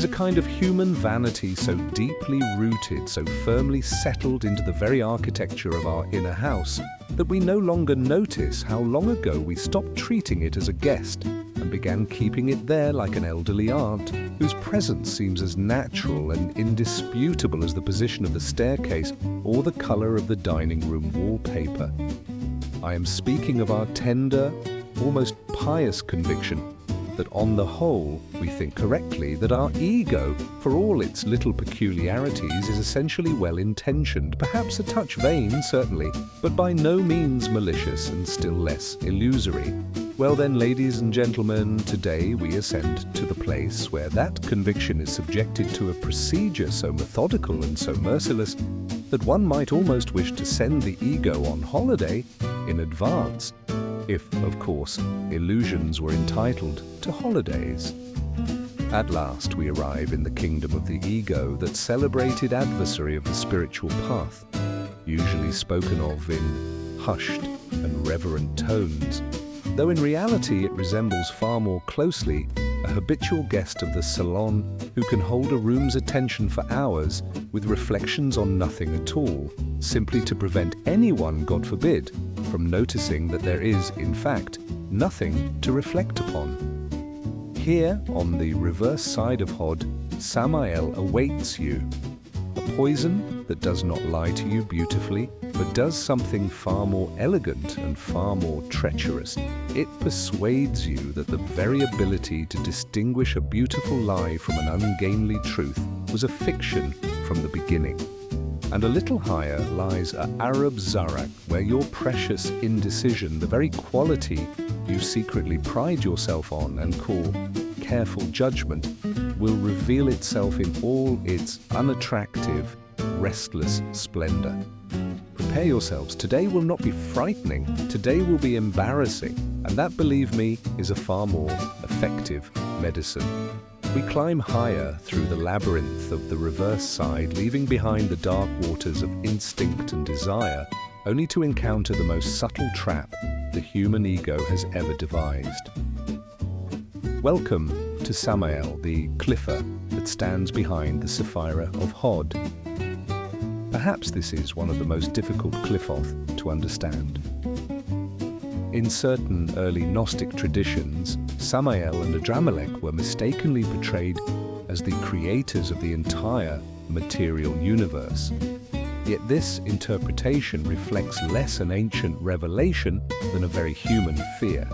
is a kind of human vanity so deeply rooted, so firmly settled into the very architecture of our inner house, that we no longer notice how long ago we stopped treating it as a guest and began keeping it there like an elderly aunt, whose presence seems as natural and indisputable as the position of the staircase or the color of the dining room wallpaper. I am speaking of our tender, almost pious conviction that on the whole, we think correctly that our ego, for all its little peculiarities, is essentially well-intentioned, perhaps a touch vain, certainly, but by no means malicious and still less illusory. Well then, ladies and gentlemen, today we ascend to the place where that conviction is subjected to a procedure so methodical and so merciless that one might almost wish to send the ego on holiday in advance. If, of course, illusions were entitled to holidays. At last we arrive in the kingdom of the ego, that celebrated adversary of the spiritual path, usually spoken of in hushed and reverent tones, though in reality it resembles far more closely a habitual guest of the salon who can hold a room's attention for hours with reflections on nothing at all, simply to prevent anyone, God forbid, from noticing that there is, in fact, nothing to reflect upon. Here, on the reverse side of Hod, Samael awaits you. A poison that does not lie to you beautifully, but does something far more elegant and far more treacherous. It persuades you that the very ability to distinguish a beautiful lie from an ungainly truth was a fiction from the beginning. And a little higher lies a Arab Zarak, where your precious indecision, the very quality you secretly pride yourself on and call careful judgment, will reveal itself in all its unattractive, restless splendor. Prepare yourselves. Today will not be frightening. Today will be embarrassing. And that, believe me, is a far more effective medicine. We climb higher through the labyrinth of the reverse side, leaving behind the dark waters of instinct and desire, only to encounter the most subtle trap the human ego has ever devised. Welcome to Samael, the Qlipha that stands behind the Sephira of Hod. Perhaps this is one of the most difficult Qliphoth to understand. In certain early Gnostic traditions, Samael and Adramelech were mistakenly portrayed as the creators of the entire material universe. Yet this interpretation reflects less an ancient revelation than a very human fear.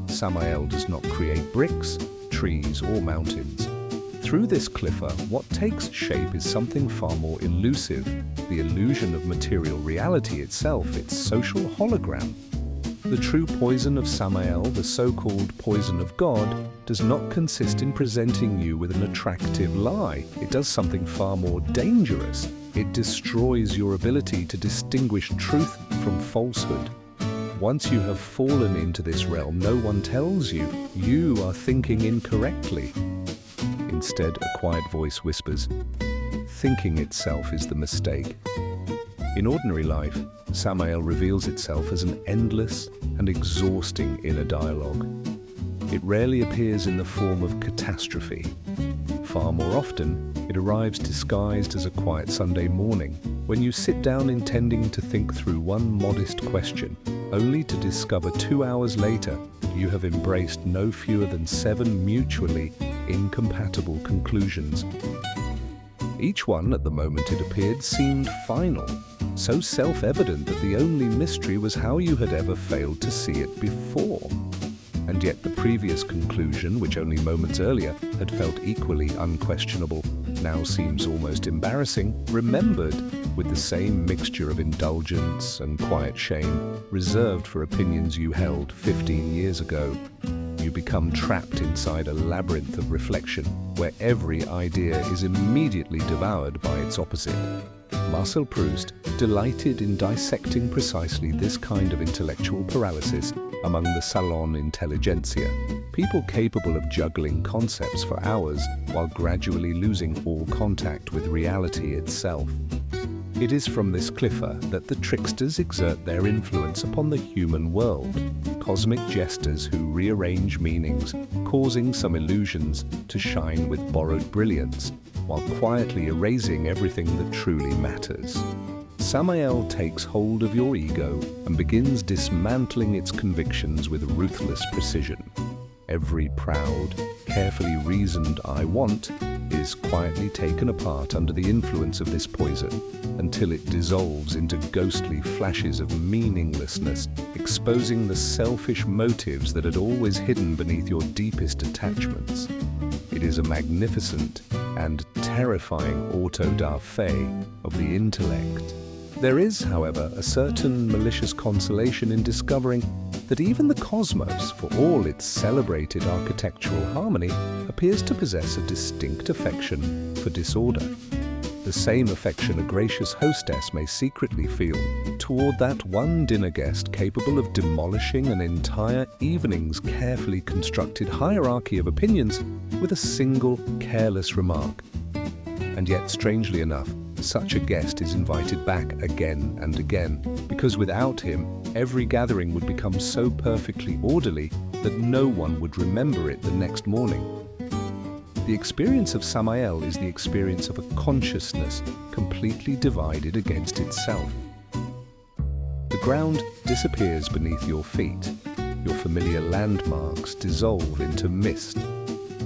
Samael does not create bricks, trees, or mountains. Through this Qlipha, what takes shape is something far more elusive, the illusion of material reality itself, its social hologram. The true poison of Samael, the so-called poison of God, does not consist in presenting you with an attractive lie. It does something far more dangerous. It destroys your ability to distinguish truth from falsehood. Once you have fallen into this realm, no one tells you are thinking incorrectly. Instead, a quiet voice whispers, thinking itself is the mistake. In ordinary life, Samael reveals itself as an endless and exhausting inner dialogue. It rarely appears in the form of catastrophe. Far more often, it arrives disguised as a quiet Sunday morning, when you sit down intending to think through one modest question, only to discover 2 hours later you have embraced no fewer than 7 mutually incompatible conclusions. Each one, at the moment it appeared, seemed final, so self-evident that the only mystery was how you had ever failed to see it before. And yet the previous conclusion, which only moments earlier had felt equally unquestionable, now seems almost embarrassing, remembered with the same mixture of indulgence and quiet shame reserved for opinions you held 15 years ago. You become trapped inside a labyrinth of reflection where every idea is immediately devoured by its opposite. Marcel Proust delighted in dissecting precisely this kind of intellectual paralysis among the salon intelligentsia, people capable of juggling concepts for hours while gradually losing all contact with reality itself. It is from this Qlipha that the tricksters exert their influence upon the human world, cosmic jesters who rearrange meanings, causing some illusions to shine with borrowed brilliance, while quietly erasing everything that truly matters. Samael takes hold of your ego and begins dismantling its convictions with ruthless precision. Every proud, carefully reasoned "I want" is quietly taken apart under the influence of this poison, until it dissolves into ghostly flashes of meaninglessness, exposing the selfish motives that had always hidden beneath your deepest attachments. It is a magnificent and terrifying auto-da-fe of the intellect. There is, however, a certain malicious consolation in discovering that even the cosmos, for all its celebrated architectural harmony, appears to possess a distinct affection for disorder. The same affection a gracious hostess may secretly feel toward that one dinner guest capable of demolishing an entire evening's carefully constructed hierarchy of opinions with a single careless remark. And yet, strangely enough, such a guest is invited back again and again, because without him, every gathering would become so perfectly orderly that no one would remember it the next morning. The experience of Samael is the experience of a consciousness completely divided against itself. The ground disappears beneath your feet. Your familiar landmarks dissolve into mist.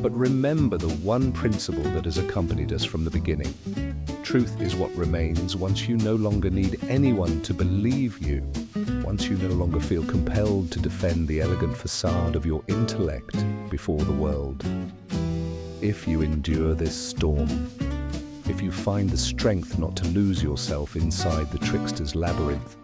But remember the one principle that has accompanied us from the beginning. Truth is what remains once you no longer need anyone to believe you, once you no longer feel compelled to defend the elegant facade of your intellect before the world. If you endure this storm, if you find the strength not to lose yourself inside the trickster's labyrinth,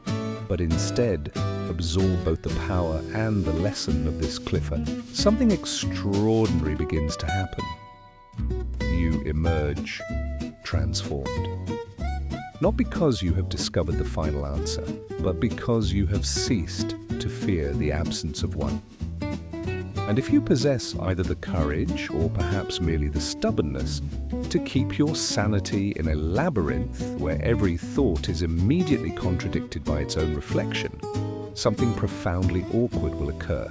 but instead absorb both the power and the lesson of this Qlipha, something extraordinary begins to happen. You emerge transformed. Not because you have discovered the final answer, but because you have ceased to fear the absence of one. And if you possess either the courage or perhaps merely the stubbornness to keep your sanity in a labyrinth where every thought is immediately contradicted by its own reflection, something profoundly awkward will occur.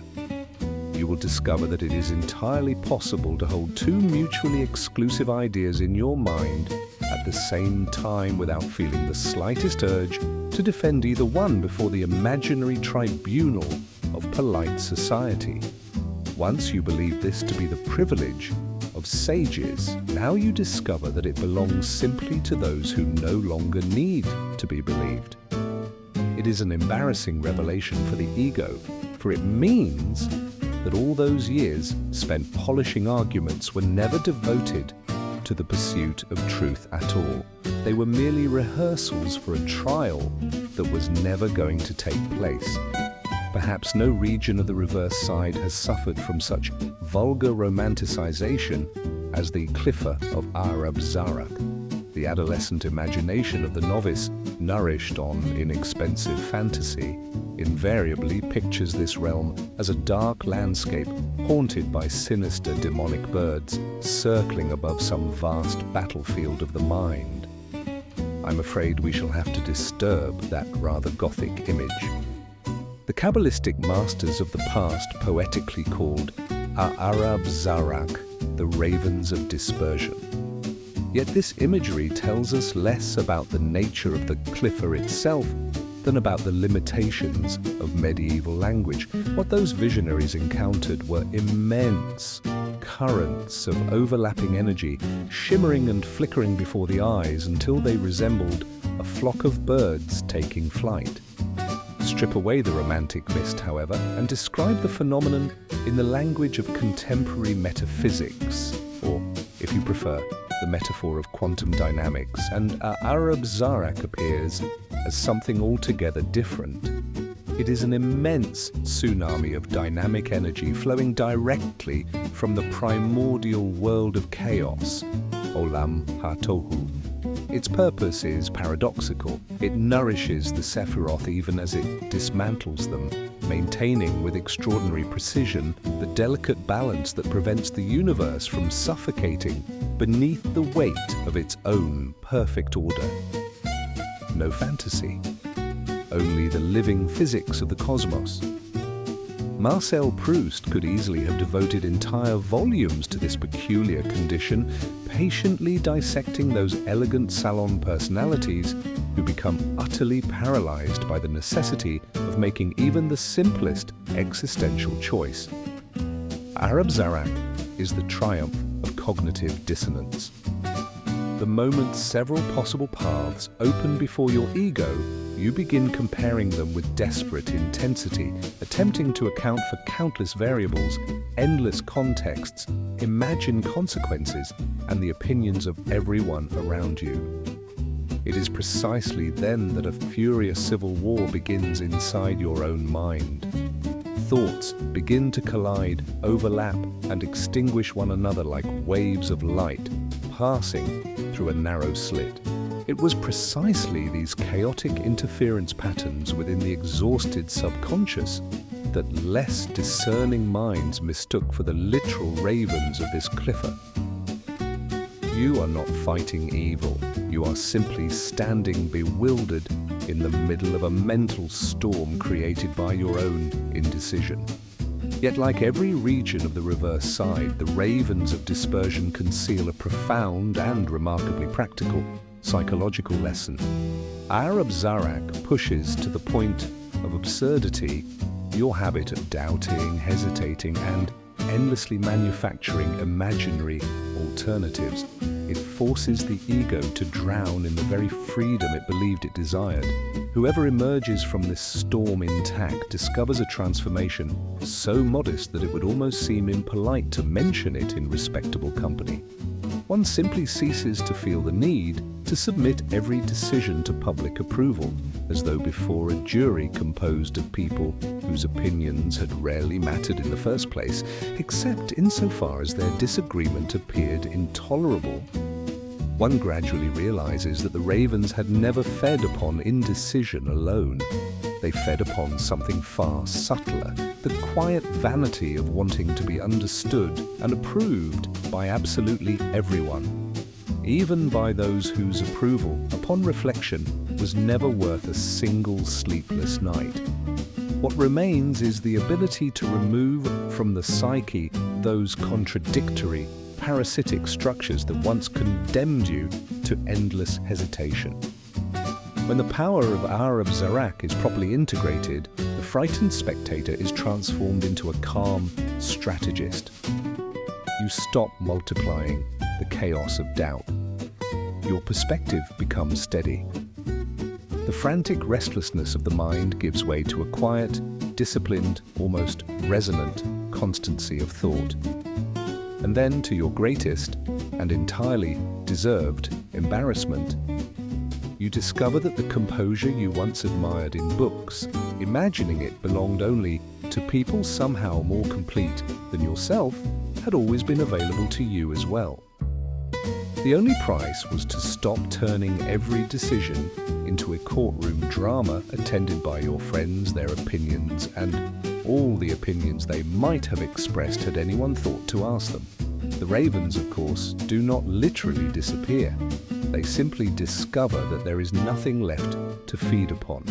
You will discover that it is entirely possible to hold two mutually exclusive ideas in your mind at the same time without feeling the slightest urge to defend either one before the imaginary tribunal of polite society. Once you believe this to be the privilege of sages, now you discover that it belongs simply to those who no longer need to be believed. It is an embarrassing revelation for the ego, for it means that all those years spent polishing arguments were never devoted to the pursuit of truth at all. They were merely rehearsals for a trial that was never going to take place. Perhaps no region of the reverse side has suffered from such vulgar romanticization as the Qlipha of Zarak. The adolescent imagination of the novice, nourished on inexpensive fantasy, invariably pictures this realm as a dark landscape haunted by sinister demonic birds circling above some vast battlefield of the mind. I'm afraid we shall have to disturb that rather gothic image. The Kabbalistic masters of the past poetically called Zarak the ravens of dispersion. Yet this imagery tells us less about the nature of the Qlipha itself than about the limitations of medieval language. What those visionaries encountered were immense currents of overlapping energy, shimmering and flickering before the eyes until they resembled a flock of birds taking flight. Strip away the romantic mist, however, and describe the phenomenon in the language of contemporary metaphysics, or, if you prefer, the metaphor of quantum dynamics, and Zarak appears as something altogether different. It is an immense tsunami of dynamic energy flowing directly from the primordial world of chaos, Olam HaTohu. Its purpose is paradoxical. It nourishes the Sephiroth even as it dismantles them, maintaining with extraordinary precision the delicate balance that prevents the universe from suffocating beneath the weight of its own perfect order. no fantasy. Only the living physics of the cosmos. Marcel Proust could easily have devoted entire volumes to this peculiar condition, patiently dissecting those elegant salon personalities who become utterly paralyzed by the necessity of making even the simplest existential choice. Arab Zarak is the triumph of cognitive dissonance. The moment several possible paths open before your ego, you begin comparing them with desperate intensity, attempting to account for countless variables, endless contexts, imagined consequences, and the opinions of everyone around you. It is precisely then that a furious civil war begins inside your own mind. Thoughts begin to collide, overlap, and extinguish one another like waves of light, passing through a narrow slit. It was precisely these chaotic interference patterns within the exhausted subconscious that less discerning minds mistook for the literal ravens of this Qlipha. You are not fighting evil, you are simply standing bewildered in the middle of a mental storm created by your own indecision. Yet like every region of the reverse side, the ravens of dispersion conceal a profound and remarkably practical psychological lesson. Arab Zarak pushes to the point of absurdity your habit of doubting, hesitating, and endlessly manufacturing imaginary alternatives. It forces the ego to drown in the very freedom it believed it desired. Whoever emerges from this storm intact discovers a transformation so modest that it would almost seem impolite to mention it in respectable company. One simply ceases to feel the need to submit every decision to public approval, as though before a jury composed of people whose opinions had rarely mattered in the first place, except insofar as their disagreement appeared intolerable. One gradually realizes that the ravens had never fed upon indecision alone. They fed upon something far subtler, the quiet vanity of wanting to be understood and approved by absolutely everyone, even by those whose approval, upon reflection, was never worth a single sleepless night. What remains is the ability to remove from the psyche those contradictory, parasitic structures that once condemned you to endless hesitation. When the power of Arab Zarak is properly integrated, the frightened spectator is transformed into a calm strategist. You stop multiplying the chaos of doubt. Your perspective becomes steady. The frantic restlessness of the mind gives way to a quiet, disciplined, almost resonant constancy of thought. And then, to your greatest and entirely deserved embarrassment, you discover that the composure you once admired in books, imagining it belonged only to people somehow more complete than yourself, had always been available to you as well. The only price was to stop turning every decision into a courtroom drama attended by your friends, their opinions, and all the opinions they might have expressed had anyone thought to ask them. The ravens, of course, do not literally disappear. They simply discover that there is nothing left to feed upon.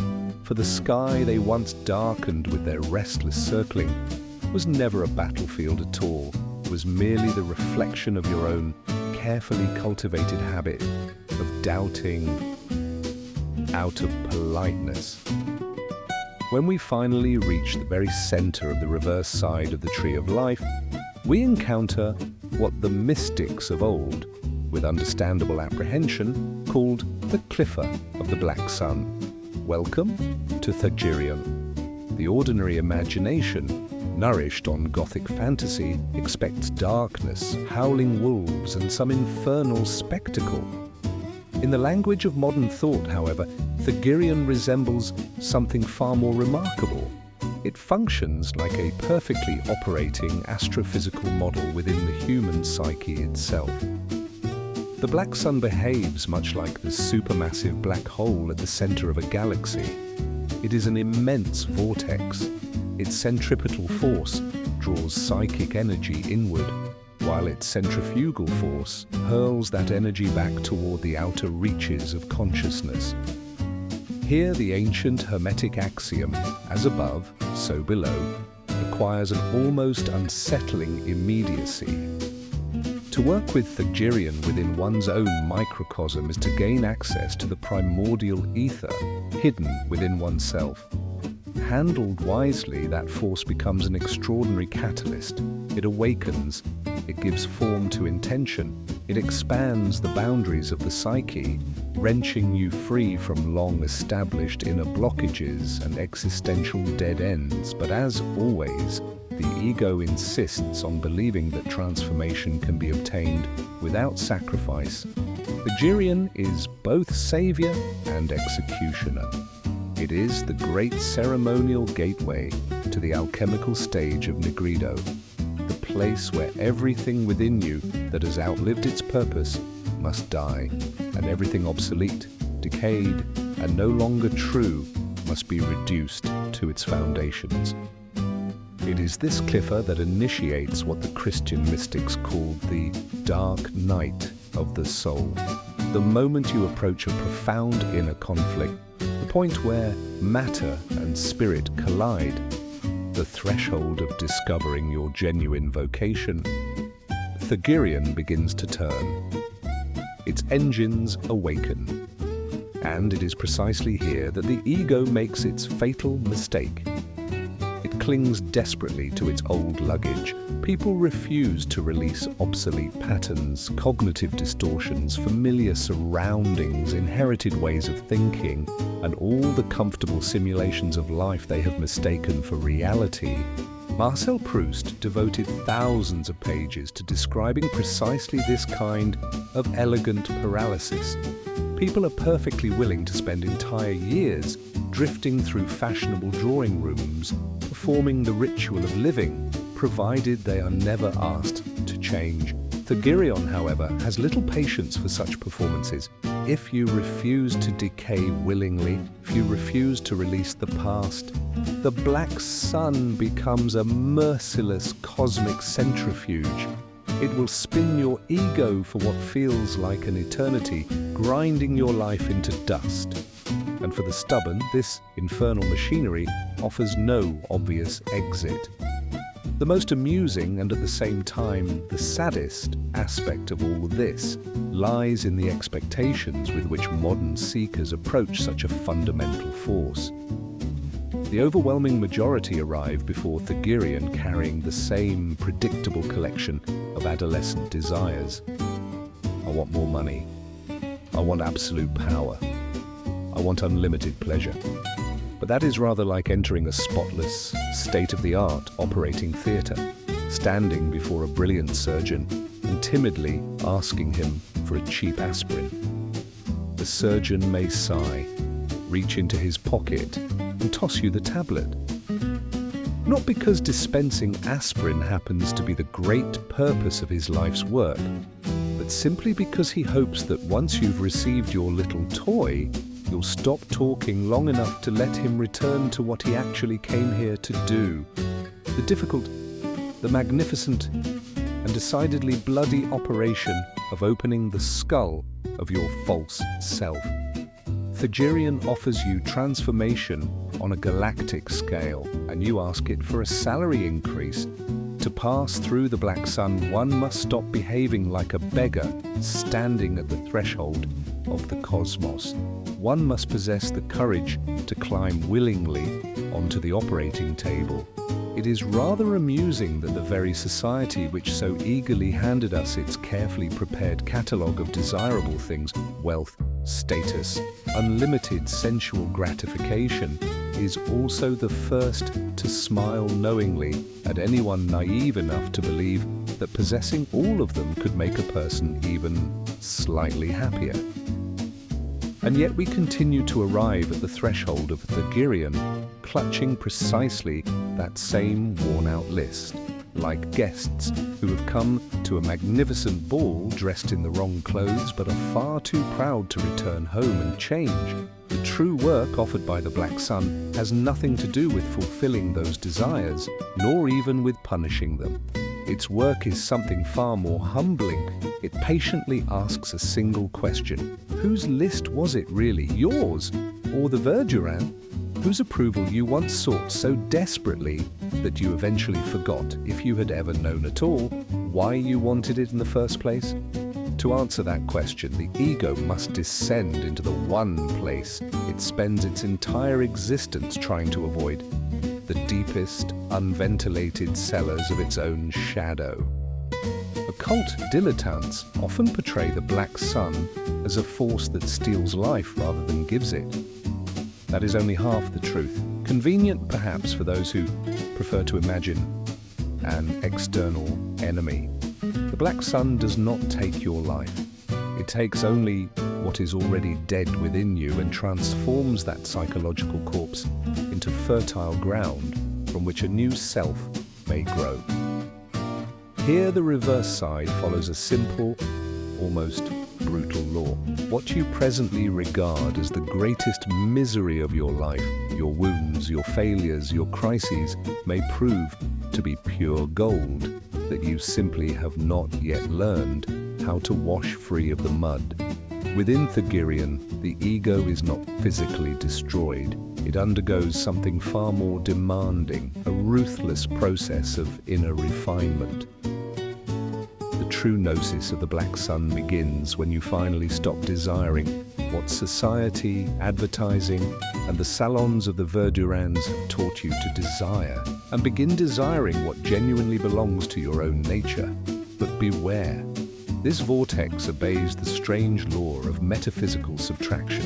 For the sky they once darkened with their restless circling was never a battlefield at all. It was merely the reflection of your own carefully cultivated habit of doubting out of politeness. When we finally reach the very center of the reverse side of the tree of life, we encounter what the mystics of old, with understandable apprehension, called the Qlipha of the Black Sun. Welcome to Thagirion. The ordinary imagination, nourished on Gothic fantasy, expects darkness, howling wolves, and some infernal spectacle. In the language of modern thought, however, Thagirion resembles something far more remarkable. It functions like a perfectly operating astrophysical model within the human psyche itself. The black sun behaves much like the supermassive black hole at the center of a galaxy. It is an immense vortex. Its centripetal force draws psychic energy inward, while its centrifugal force hurls that energy back toward the outer reaches of consciousness. Here the ancient Hermetic axiom, as above, so below, acquires an almost unsettling immediacy. To work with Thagirion within one's own microcosm is to gain access to the primordial ether hidden within oneself. Handled wisely, that force becomes an extraordinary catalyst. It awakens, it gives form to intention, it expands the boundaries of the psyche, wrenching you free from long-established inner blockages and existential dead ends. But as always, the ego insists on believing that transformation can be obtained without sacrifice. Tagirion is both savior and executioner. It is the great ceremonial gateway to the alchemical stage of Nigredo, the place where everything within you that has outlived its purpose must die, and everything obsolete, decayed, and no longer true must be reduced to its foundations. It is this Qlipha that initiates what the Christian mystics called the dark night of the soul. The moment you approach a profound inner conflict, the point where matter and spirit collide, the threshold of discovering your genuine vocation, Thagirion begins to turn. Its engines awaken. And it is precisely here that the ego makes its fatal mistake. It clings desperately to its old luggage. People refuse to release obsolete patterns, cognitive distortions, familiar surroundings, inherited ways of thinking, and all the comfortable simulations of life they have mistaken for reality. Marcel Proust devoted thousands of pages to describing precisely this kind of elegant paralysis. People are perfectly willing to spend entire years drifting through fashionable drawing rooms, performing the ritual of living, provided they are never asked to change. Thagirion, however, has little patience for such performances. If you refuse to decay willingly, if you refuse to release the past, the black sun becomes a merciless cosmic centrifuge. It will spin your ego for what feels like an eternity, grinding your life into dust. And for the stubborn, this infernal machinery offers no obvious exit. The most amusing and at the same time the saddest aspect of all this lies in the expectations with which modern seekers approach such a fundamental force. The overwhelming majority arrive before Thagirion carrying the same predictable collection of adolescent desires. I want more money. I want absolute power. I want unlimited pleasure. But that is rather like entering a spotless, state-of-the-art operating theatre, standing before a brilliant surgeon and timidly asking him for a cheap aspirin. The surgeon may sigh, reach into his pocket and toss you the tablet. Not because dispensing aspirin happens to be the great purpose of his life's work, but simply because he hopes that once you've received your little toy, you'll stop talking long enough to let him return to what he actually came here to do. The difficult, the magnificent, and decidedly bloody operation of opening the skull of your false self. Thagirion offers you transformation on a galactic scale, and you ask it for a salary increase. To pass through the black sun, one must stop behaving like a beggar standing at the threshold of the cosmos. One must possess the courage to climb willingly onto the operating table. It is rather amusing that the very society which so eagerly handed us its carefully prepared catalogue of desirable things, wealth, status, unlimited sensual gratification, is also the first to smile knowingly at anyone naive enough to believe that possessing all of them could make a person even slightly happier. And yet we continue to arrive at the threshold of Thagirion, clutching precisely that same worn-out list, like guests who have come to a magnificent ball dressed in the wrong clothes but are far too proud to return home and change. The true work offered by the Black Sun has nothing to do with fulfilling those desires, nor even with punishing them. Its work is something far more humbling. It patiently asks a single question. Whose list was it really? Yours? Or the Verduran, whose approval you once sought so desperately that you eventually forgot, if you had ever known at all, why you wanted it in the first place? To answer that question, the ego must descend into the one place it spends its entire existence trying to avoid, the deepest, unventilated cellars of its own shadow. Occult dilettantes often portray the black sun as a force that steals life rather than gives it. That is only half the truth, convenient perhaps for those who prefer to imagine an external enemy. The black sun does not take your life. It takes only what is already dead within you and transforms that psychological corpse into fertile ground from which a new self may grow. Here the reverse side follows a simple, almost brutal law. What you presently regard as the greatest misery of your life, your wounds, your failures, your crises, may prove to be pure gold that you simply have not yet learned how to wash free of the mud. Within Thagirion, the ego is not physically destroyed. It undergoes something far more demanding, a ruthless process of inner refinement. The true gnosis of the black sun begins when you finally stop desiring what society, advertising, and the salons of the Verdurans have taught you to desire, and begin desiring what genuinely belongs to your own nature. But beware, this vortex obeys the strange law of metaphysical subtraction.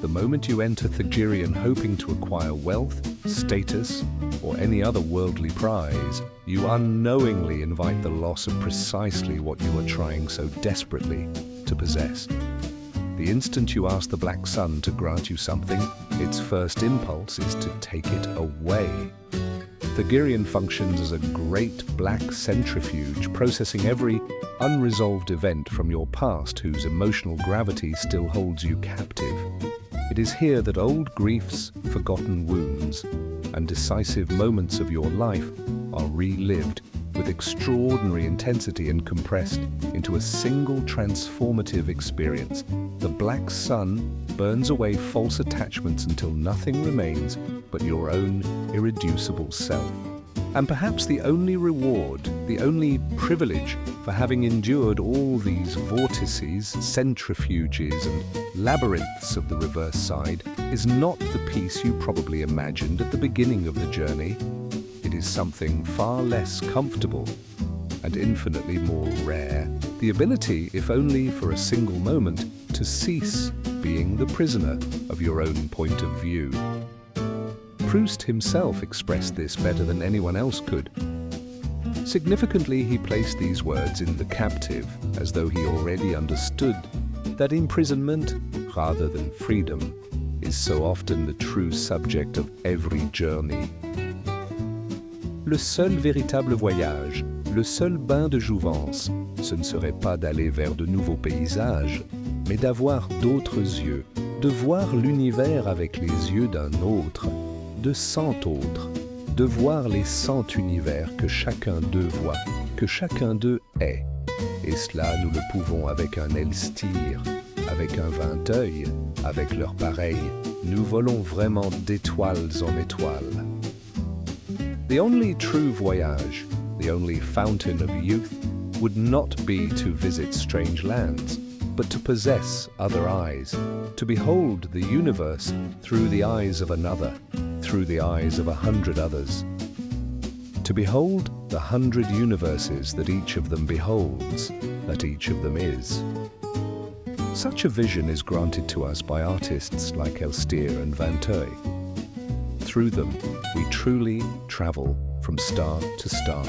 The moment you enter Thagirion hoping to acquire wealth, status, or any other worldly prize, you unknowingly invite the loss of precisely what you are trying so desperately to possess. The instant you ask the black sun to grant you something, its first impulse is to take it away. Thagirion functions as a great black centrifuge, processing every unresolved event from your past whose emotional gravity still holds you captive. It is here that old griefs, forgotten wounds, and decisive moments of your life are relived with extraordinary intensity and compressed into a single transformative experience. The black sun burns away false attachments until nothing remains but your own irreducible self. And perhaps the only reward, the only privilege for having endured all these vortices, centrifuges, and labyrinths of the reverse side is not the peace you probably imagined at the beginning of the journey. It is something far less comfortable and infinitely more rare. The ability, if only for a single moment, to cease being the prisoner of your own point of view. Proust himself expressed this better than anyone else could. Significantly, he placed these words in the captive, as though he already understood that imprisonment, rather than freedom, is so often the true subject of every journey. Le seul véritable voyage, le seul bain de jouvence, ce ne serait pas d'aller vers de nouveaux paysages, mais d'avoir d'autres yeux, de voir l'univers avec les yeux d'un autre, de 100 autres, de voir les 100 univers que chacun d'eux voit, que chacun d'eux est. Et cela, nous le pouvons avec un Elstir, avec un 20 avec leur pareil. Nous volons vraiment d'étoiles en étoiles. The only true voyage, the only fountain of youth, would not be to visit strange lands, but to possess other eyes, to behold the universe through the eyes of another, through the eyes of 100 others. To behold the 100 universes that each of them beholds, that each of them is. Such a vision is granted to us by artists like Elstir and Vinteuil. Through them, we truly travel from star to star.